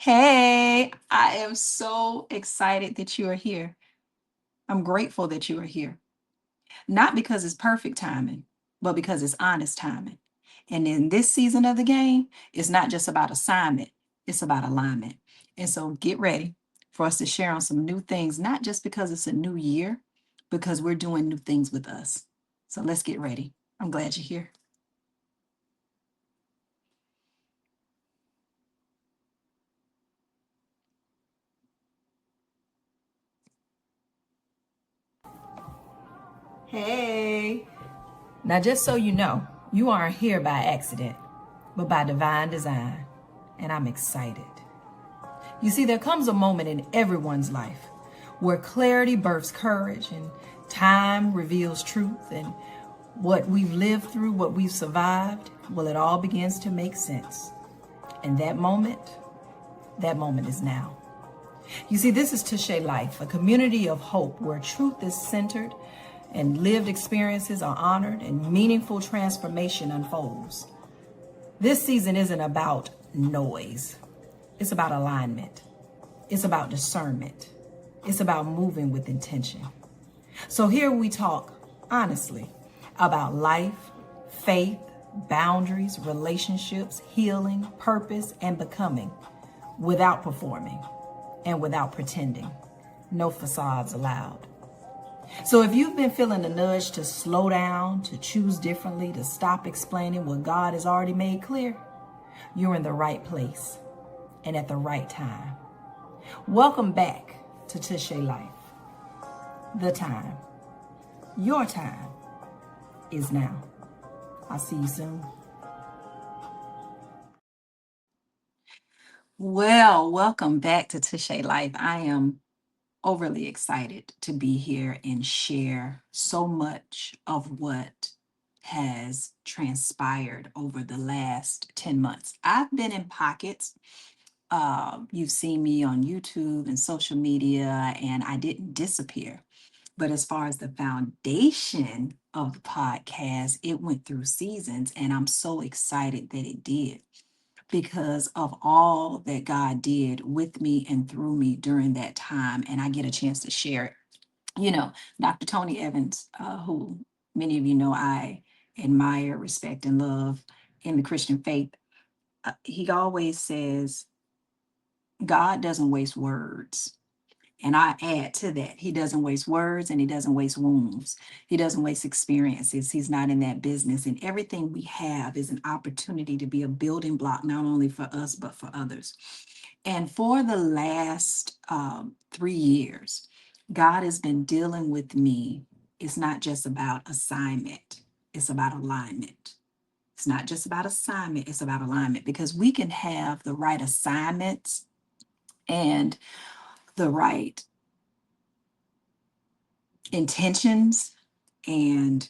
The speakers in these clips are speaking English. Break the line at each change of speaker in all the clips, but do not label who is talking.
Hey, I am so excited that you are here. I'm grateful that you are here. Not because it's perfect timing, but because it's honest timing. And in this season of the game, it's not just about assignment, it's about alignment. And so get ready for us to share on some new things, not just because it's a new year, because we're doing new things with us. So let's get ready. I'm glad you're here. Hey. Now, just so you know, you aren't here by accident, but by divine design. And I'm excited. You see, there comes a moment in everyone's life where clarity births courage and time reveals truth, and what we've lived through, what we've survived, well, it all begins to make sense. And that moment is now. You see, this is Touche Life, a community of hope where truth is centered and lived experiences are honored and meaningful transformation unfolds. This season isn't about noise. It's about alignment. It's about discernment. It's about moving with intention. So here we talk honestly about life, faith, boundaries, relationships, healing, purpose, and becoming without performing and without pretending. No facades allowed. So if you've been feeling the nudge to slow down, to choose differently, to stop explaining what God has already made clear, you're in the right place and at the right time. Welcome back to Touche Life. The time, your time, is now. I'll see you soon. Well, welcome back to Touche Life. I am overly excited to be here and share so much of what has transpired over the last 10 months. I've been in pockets. You've seen me on YouTube and social media, and I didn't disappear. But as far as the foundation of the podcast, it went through seasons, and I'm so excited that it did because of all that God did with me and through me during that time. And I get a chance to share it. You know, Dr. Tony Evans, who many of you know I admire, respect, and love in the Christian faith, he always says, God doesn't waste words. And I add to that, he doesn't waste words and he doesn't waste wounds. He doesn't waste experiences. He's not in that business. And everything we have is an opportunity to be a building block, not only for us, but for others. And for the last 3 years, God has been dealing with me. It's not just about assignment, it's about alignment. It's not just about assignment, it's about alignment because we can have the right assignments and the right intentions and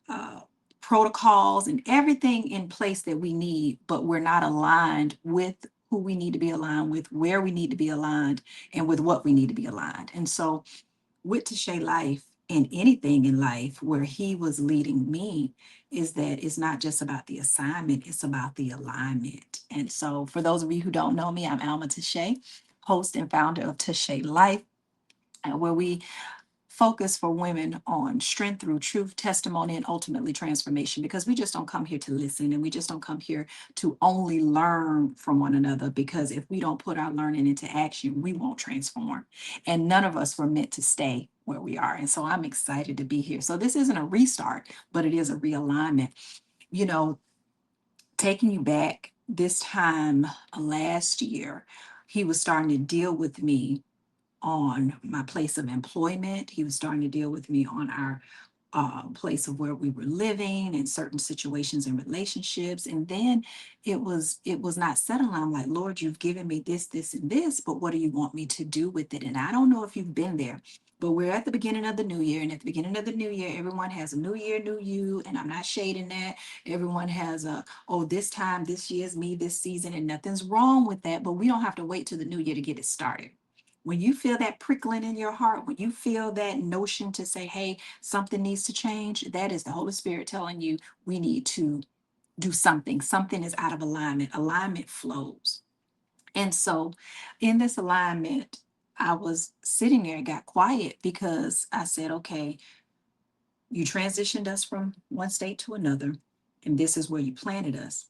uh, protocols and everything in place that we need, but we're not aligned with who we need to be aligned with, where we need to be aligned, and with what we need to be aligned. And so, with Tashay Life and anything in life where he was leading me, is that it's not just about the assignment, it's about the alignment. And so, for those of you who don't know me, I'm Alma Tashay, host and founder of Tashay Life, where we focus for women on strength through truth, testimony, and ultimately transformation. Because we just don't come here to listen and we just don't come here to only learn from one another. Because if we don't put our learning into action, we won't transform. And none of us were meant to stay where we are. And so I'm excited to be here. So this isn't a restart, but it is a realignment. You know, taking you back this time last year, he was starting to deal with me on my place of employment. He was starting to deal with me on our place of where we were living and certain situations and relationships. And then it was not settling. I'm like, Lord, you've given me this, this, and this, but what do you want me to do with it? And I don't know if you've been there. But we're at the beginning of the new year. And at the beginning of the new year, everyone has a new year, new you. And I'm not shading that. Everyone has oh, this time, this year's me, this season, and nothing's wrong with that. But we don't have to wait till the new year to get it started. When you feel that prickling in your heart, when you feel that notion to say, hey, something needs to change, that is the Holy Spirit telling you we need to do something. Something is out of alignment. Alignment flows. And so in this alignment, I was sitting there, got quiet because I said, okay, you transitioned us from one state to another, and this is where you planted us.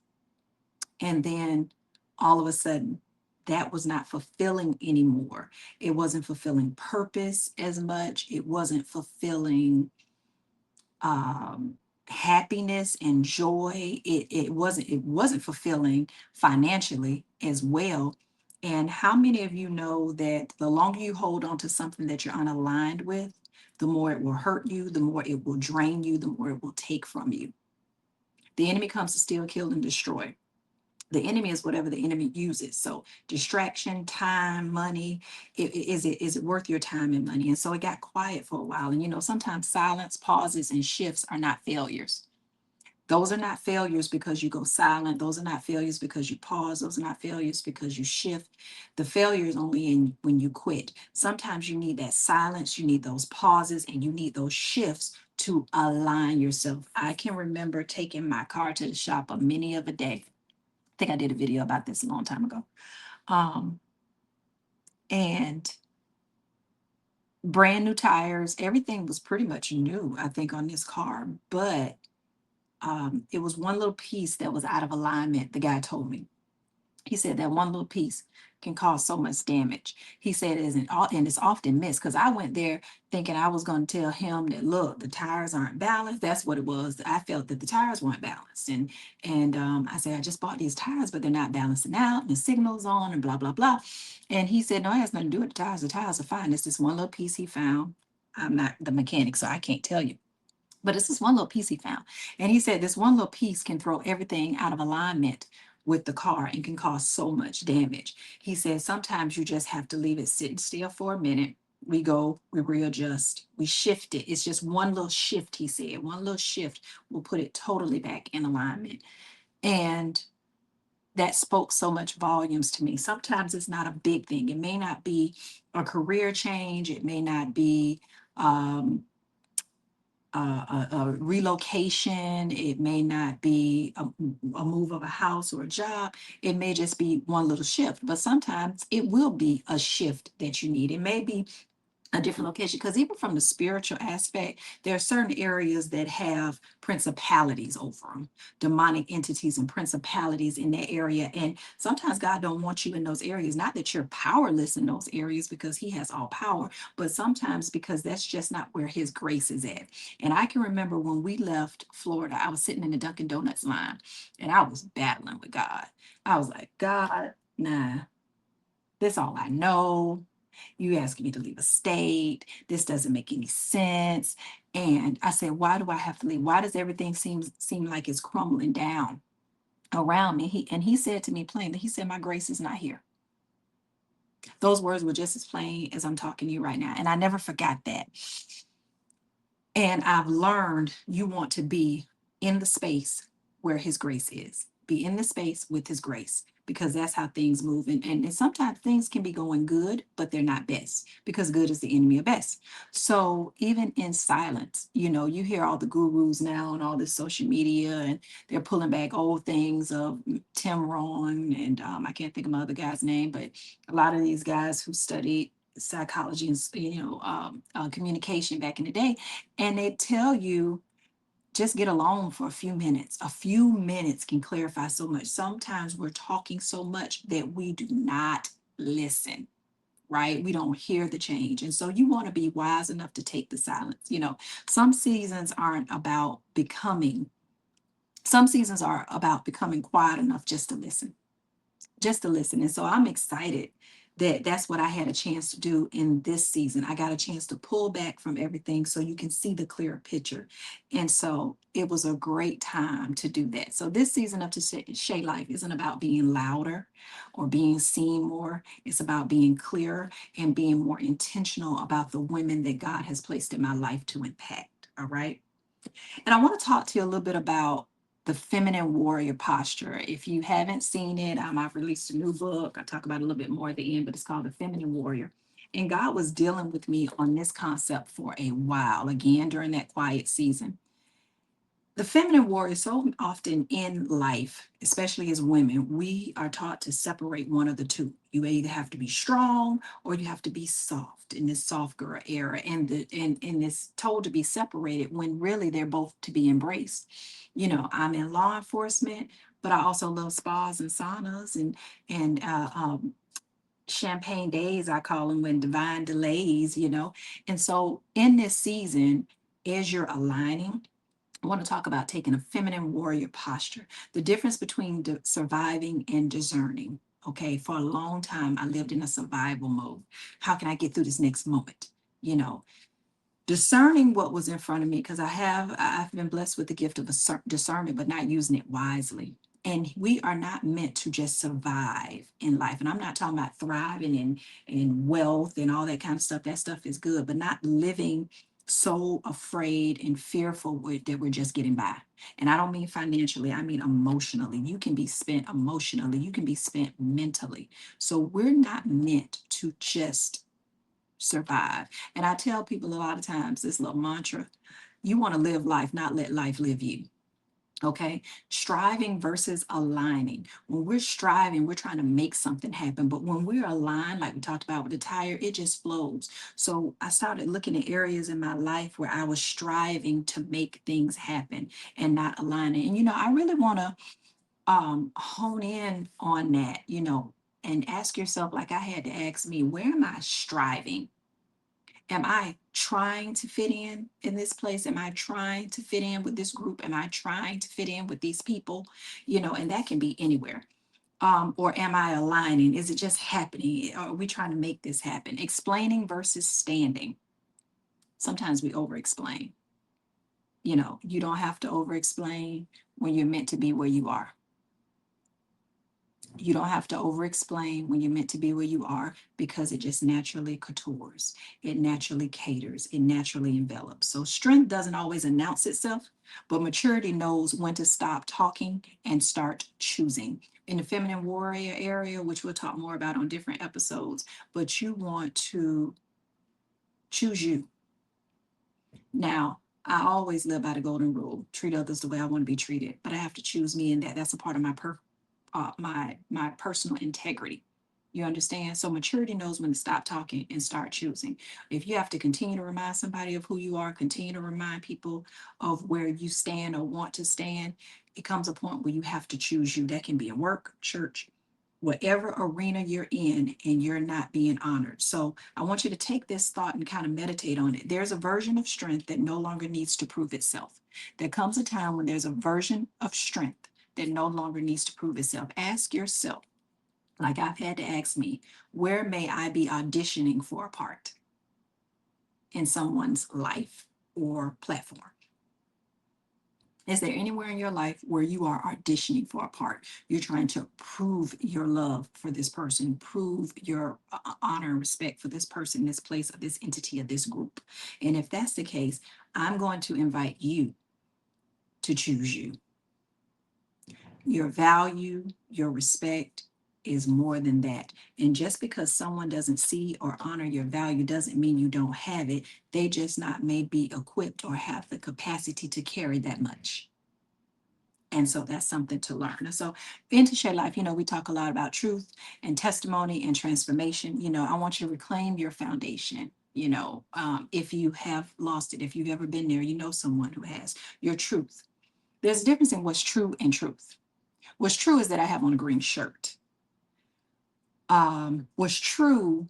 And then all of a sudden, that was not fulfilling anymore. It wasn't fulfilling purpose as much. It wasn't fulfilling um, happiness and joy. It wasn't fulfilling financially as well. And how many of you know that the longer you hold on to something that you're unaligned with, the more it will hurt you, the more it will drain you, the more it will take from you. The enemy comes to steal, kill, and destroy. The enemy is whatever the enemy uses. So distraction, time, money, is it worth your time and money? And so it got quiet for a while. And sometimes silence, pauses, and shifts are not failures. Those are not failures because you go silent. Those are not failures because you pause. Those are not failures because you shift. The failure is only in when you quit. Sometimes you need that silence, you need those pauses, and you need those shifts to align yourself. I can remember taking my car to the shop a many of a day. I think I did a video about this a long time ago. Um, and brand new tires, everything was pretty much new, I think, on this car. But it was one little piece that was out of alignment, the guy told me. He said that one little piece can cause so much damage. He said it isn't all, and it's often missed because I went there thinking I was going to tell him that look, the tires aren't balanced. That's what it was. I felt that the tires weren't balanced, and I said I just bought these tires, but they're not balancing out, and the signal's on, and blah blah blah. And he said no, it has nothing to do with the tires. The tires are fine. It's this one little piece he found. I'm not the mechanic, so I can't tell you. But it's this one little piece he found. And he said this one little piece can throw everything out of alignment with the car and can cause so much damage. He said sometimes you just have to leave it sitting still for a minute. We go, we readjust, we shift it. It's just one little shift, he said. One little shift will put it totally back in alignment. And that spoke so much volumes to me. Sometimes it's not a big thing. It may not be a career change, it may not be um, a relocation. It may not be a move of a house or a job. It may just be one little shift, but sometimes it will be a shift that you need. It may be a different location because even from the spiritual aspect, there are certain areas that have principalities over them, demonic entities and principalities in that area. And sometimes God don't want you in those areas. Not that you're powerless in those areas because he has all power, but sometimes because that's just not where his grace is at. And I can remember when we left Florida, I was sitting in the Dunkin' Donuts line and I was battling with God. I was like, God, nah, this all I know. You asking me to leave a state. This doesn't make any sense. And I said, why do I have to leave? Why does everything seem like it's crumbling down around me? He said to me plainly, he said, my grace is not here. Those words were just as plain as I'm talking to you right now. And I never forgot that. And I've learned you want to be in the space where his grace is. Be in the space with his grace because that's how things move. And sometimes things can be going good, but they're not best because good is the enemy of best. So even in silence, you hear all the gurus now and all this social media, and they're pulling back old things of Tim Rohn and I can't think of my other guy's name, but a lot of these guys who studied psychology and communication back in the day, and they tell you just get alone for a few minutes. A few minutes can clarify so much. Sometimes we're talking so much that we do not listen, right? We don't hear the change. And so you want to be wise enough to take the silence. Some seasons aren't about becoming, some seasons are about becoming quiet enough just to listen. And so I'm excited that that's what I had a chance to do in this season. I got a chance to pull back from everything so you can see the clearer picture. And so it was a great time to do that. So this season of Shay Life isn't about being louder or being seen more. It's about being clearer and being more intentional about the women that God has placed in my life to impact. All right. And I want to talk to you a little bit about the feminine warrior posture. If you haven't seen it, I've released a new book. I talk about it a little bit more at the end, but it's called The Feminine Warrior. And God was dealing with me on this concept for a while, again, during that quiet season. The feminine warrior, so often in life, especially as women, we are taught to separate one of the two. You either have to be strong or you have to be soft in this soft girl era. And it's told to be separated when really they're both to be embraced. I'm in law enforcement, but I also love spas and saunas and champagne days, I call them, when divine delays. And so in this season, as you're aligning, I want to talk about taking a feminine warrior posture, the difference between surviving and discerning. Okay, for a long time, I lived in a survival mode. How can I get through this next moment? You know, discerning what was in front of me, because I've been blessed with the gift of discernment, but not using it wisely. And we are not meant to just survive in life. And I'm not talking about thriving in wealth and all that kind of stuff. That stuff is good, but not living so afraid and fearful that we're just getting by. And I don't mean financially, I mean emotionally. You can be spent emotionally, you can be spent mentally. So we're not meant to just survive. And I tell people a lot of times this little mantra: you want to live life, not let life live you. Okay. Striving versus aligning. When we're striving, we're trying to make something happen. But when we're aligned, like we talked about with the tire, it just flows. So I started looking at areas in my life where I was striving to make things happen and not aligning. And, I really want to hone in on that, and ask yourself, like I had to ask me, where am I striving? Am I trying to fit in this place? Am I trying to fit in with this group? Am I trying to fit in with these people? And that can be anywhere. Or am I aligning? Is it just happening? Are we trying to make this happen? Explaining versus standing. Sometimes we over explain. You don't have to over explain when you're meant to be where you are. You don't have to over explain when you're meant to be where you are, because it just naturally coutures, it naturally caters, it naturally envelops. So strength doesn't always announce itself, but maturity knows when to stop talking and start choosing. In the feminine warrior area, which we'll talk more about on different episodes, but you want to choose you. Now, I always live by the golden rule: treat others the way I want to be treated, but I have to choose me in that. That's a part of my personal integrity. You understand? So maturity knows when to stop talking and start choosing. If you have to continue to remind somebody of who you are, continue to remind people of where you stand or want to stand, it comes a point where you have to choose you. That can be in work, church, whatever arena you're in, and you're not being honored. So I want you to take this thought and kind of meditate on it. There's a version of strength that no longer needs to prove itself. There comes a time when there's a version of strength that no longer needs to prove itself. Ask yourself, like I've had to ask me, where may I be auditioning for a part in someone's life or platform? Is there anywhere in your life where you are auditioning for a part? You're trying to prove your love for this person, prove your honor and respect for this person, this place, or this entity, or this group. And if that's the case, I'm going to invite you to choose you. Your value, your respect is more than that. And just because someone doesn't see or honor your value doesn't mean you don't have it. They just not may be equipped or have the capacity to carry that much. And so that's something to learn. And so in To Share Life, we talk a lot about truth and testimony and transformation. I want you to reclaim your foundation. If you have lost it, if you've ever been there, you know someone who has your truth. There's a difference in what's true and truth. What's true is that I have on a green shirt. What's true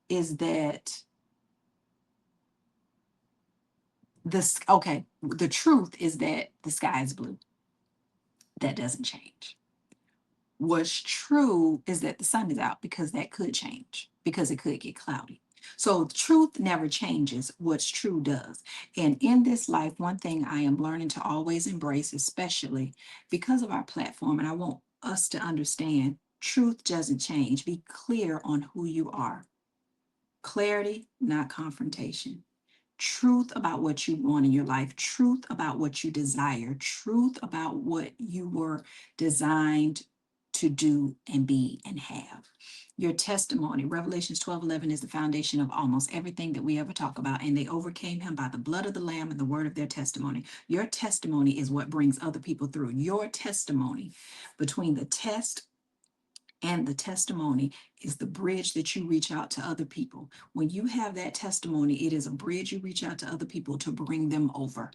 is that the truth is that the sky is blue. That doesn't change. What's true is that the sun is out, because that could change, because it could get cloudy. So truth never changes. What's true does. And in this life, one thing I am learning to always embrace, especially because of our platform, and I want us to understand, truth doesn't change. Be clear on who you are. Clarity, not confrontation. Truth about what you want in your life, truth about what you desire, truth about what you were designed to do and be and have. Your testimony, Revelations 12:11, is the foundation of almost everything that we ever talk about. And they overcame him by the blood of the Lamb and the word of their testimony. Your testimony is what brings other people through. Your testimony, between the test and the testimony, is the bridge that you reach out to other people. When you have that testimony, it is a bridge you reach out to other people to bring them over.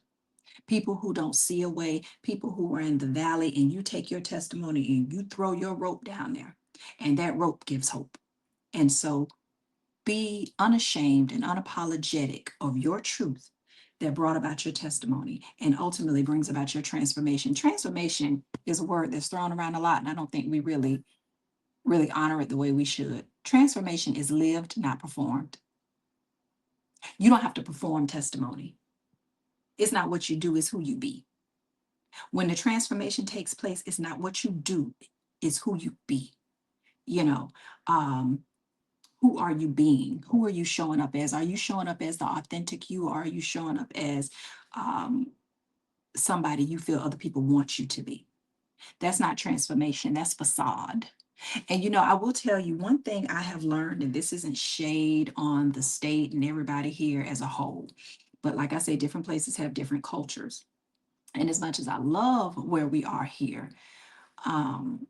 People who don't see a way, people who are in the valley, and you take your testimony and you throw your rope down there, and that rope gives hope. And so be unashamed and unapologetic of your truth that brought about your testimony and ultimately brings about your transformation. Transformation is a word that's thrown around a lot, and I don't think we really honor it the way we should. Transformation is lived, not performed. You don't have to perform testimony. It's not what you do, it's who you be. When the transformation takes place, it's not what you do, it's who you be. You know, um, who are you being? Who are you showing up as? Are you showing up as the authentic you, or are you showing up as um, somebody you feel other people want you to be? That's not transformation, that's facade. And I will tell you one thing I have learned, and this isn't shade on the state and everybody here as a whole, but like I say, different places have different cultures. And as much as I love where we are here, um,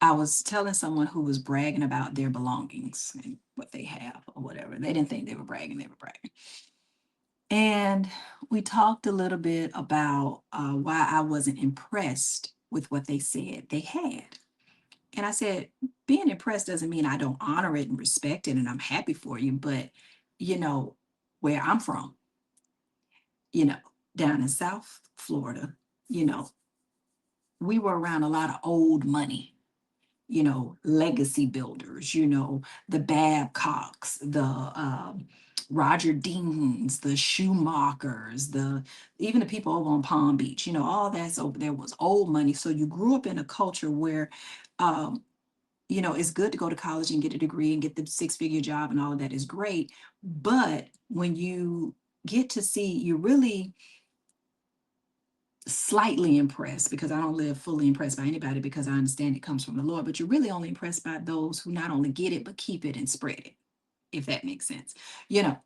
I was telling someone who was bragging about their belongings and what they have or whatever. They didn't think they were bragging, they were bragging. And we talked a little bit about why I wasn't impressed with what they said they had. And I said, being impressed doesn't mean I don't honor it and respect it and I'm happy for you. But, you know, where I'm from, you know, down in South Florida, you know, we were around a lot of old money, legacy builders, the Babcocks, the Roger Deans, the Schumachers, even the people over on Palm Beach, all that's over there was old money. So you grew up in a culture where, um, it's good to go to college and get a degree and get the six-figure job and all of that is great. But when you get to see, you really slightly impressed, because I don't live fully impressed by anybody because I understand it comes from the Lord, but you're really only impressed by those who not only get it, but keep it and spread it, if that makes sense. You know,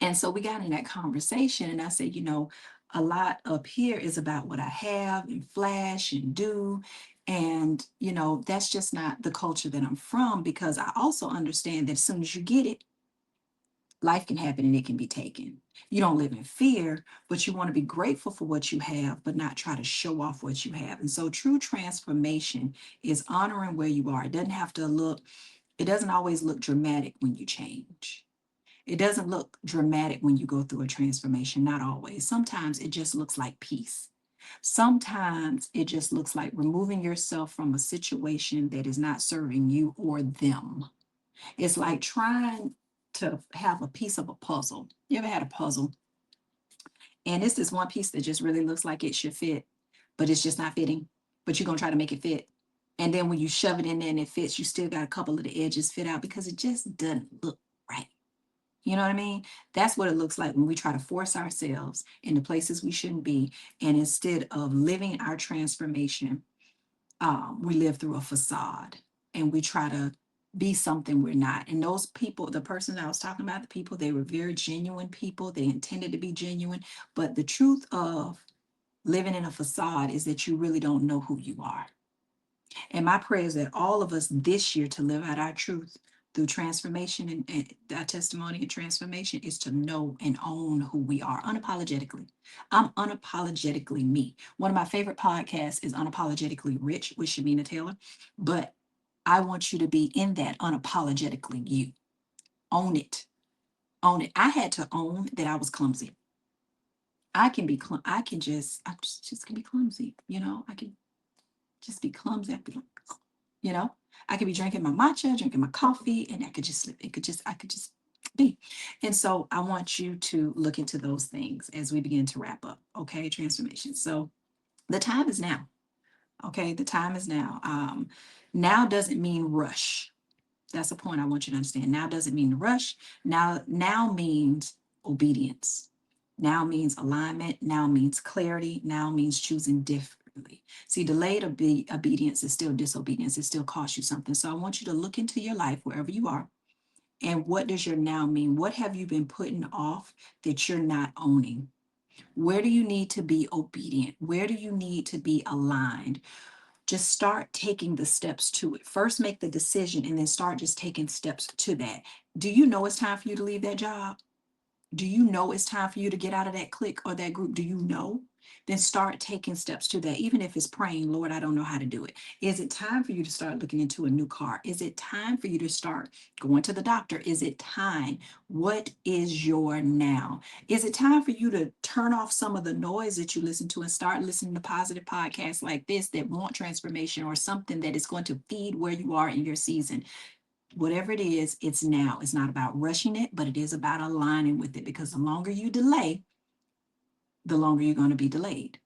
and so we got in that conversation and I said, a lot up here is about what I have and flash and do. And, that's just not the culture that I'm from, because I also understand that as soon as you get it, life can happen and it can be taken. You don't live in fear, but you want to be grateful for what you have, but not try to show off what you have. And so true transformation is honoring where you are. It doesn't always look dramatic when you change. It doesn't look dramatic when you go through a transformation, not always. Sometimes it just looks like peace. Sometimes it just looks like removing yourself from a situation that is not serving you or them. It's like trying to have a piece of a puzzle. You ever had a puzzle? And it's this one piece that just really looks like it should fit, but it's just not fitting. But you're going to try to make it fit. And then when you shove it in there and it fits, you still got a couple of the edges fit out because it just doesn't look right. You know what I mean? That's what it looks like when we try to force ourselves into places we shouldn't be. And instead of living our transformation, we live through a facade and we try to be something we're not. And those people, the person I was talking about, the people, they were very genuine people. They intended to be genuine. But the truth of living in a facade is that you really don't know who you are. And my prayer is that all of us this year to live out our truth through transformation and our testimony and transformation is to know and own who we are unapologetically. I'm unapologetically me. One of my favorite podcasts is Unapologetically Rich with Shamina Taylor, but I want you to be in that unapologetically you. Own it. Own it. I had to own that I was clumsy. I just can be clumsy. I can just be clumsy. I'd be like, you know, I could be drinking my matcha, drinking my coffee, and I could just slip. I could just be. And so I want you to look into those things as we begin to wrap up. Okay, transformation. So the time is now. Okay, the time is now. Now doesn't mean rush. That's the point I want you to understand. Now doesn't mean rush. Now means obedience. Now means alignment. Now means clarity. Now means choosing importantly. See, delayed obedience is still disobedience. It still costs you something. So I want you to look into your life wherever you are. And what does your now mean? What have you been putting off that you're not owning? Where do you need to be obedient? Where do you need to be aligned? Just start taking the steps to it. First, make the decision and then start just taking steps to that. Do you know it's time for you to leave that job? Do you know it's time for you to get out of that clique or that group? Do you know? Then start taking steps to that, even if it's praying, Lord, I don't know how to do it. Is it time for you to start looking into a new car? Is it time for you to start going to the doctor? Is it time? What is your now? Is it time for you to turn off some of the noise that you listen to and start listening to positive podcasts like this that want transformation or something that is going to feed where you are in your season? Whatever it is, it's now. It's not about rushing it, but it is about aligning with it, because the longer you delay, the longer you're going to be delayed,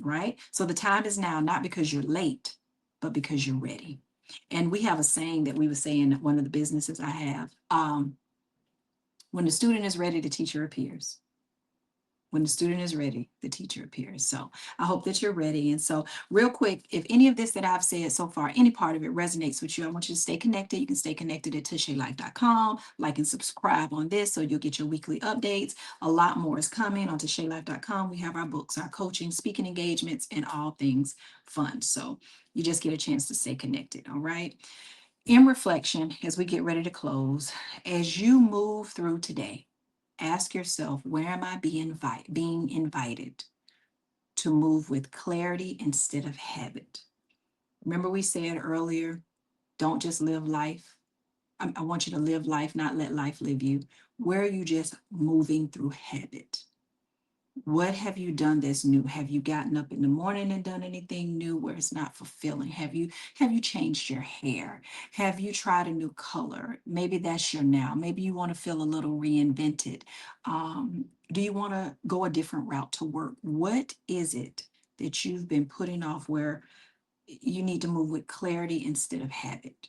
right? So the time is now, not because you're late, but because you're ready. And we have a saying that we would say in one of the businesses I have, when the student is ready, the teacher appears. When the student is ready, the teacher appears. So I hope that you're ready. And so, real quick, if any of this that I've said so far, any part of it resonates with you, I want you to stay connected. You can stay connected at TashaLife.com. Like and subscribe on this so you'll get your weekly updates. A lot more is coming on TashaLife.com. We have our books, our coaching, speaking engagements, and all things fun. So you just get a chance to stay connected. All right. In reflection, as we get ready to close, as you move through today, ask yourself, where am I being invited to move with clarity instead of habit? Remember, we said earlier, don't just live life. I want you to live life, not let life live you. Where are you just moving through habit? What have you done that's new? Have you gotten up in the morning and done anything new where it's not fulfilling? Have you changed your hair? Have you tried a new color? Maybe that's your now. Maybe you want to feel a little reinvented. Do you want to go a different route to work? What is it that you've been putting off where you need to move with clarity instead of habit?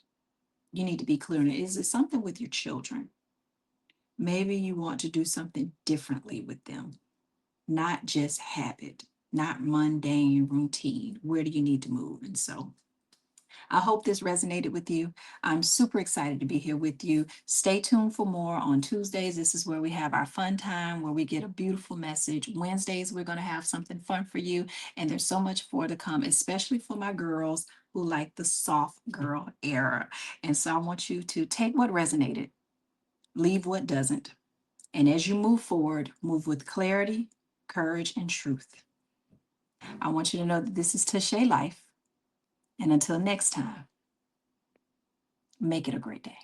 You need to be clear on it. Is it something with your children? Maybe you want to do something differently with them, not just habit, not mundane routine. Where do you need to move? And so I hope this resonated with you. I'm super excited to be here with you. Stay tuned for more on Tuesdays. This is where we have our fun time, where we get a beautiful message. Wednesdays, we're going to have something fun for you. And there's so much more to come, especially for my girls who like the soft girl era. And so I want you to take what resonated, leave what doesn't. And as you move forward, move with clarity, courage, and truth. I want you to know that this is Tashay Life. And until next time, make it a great day.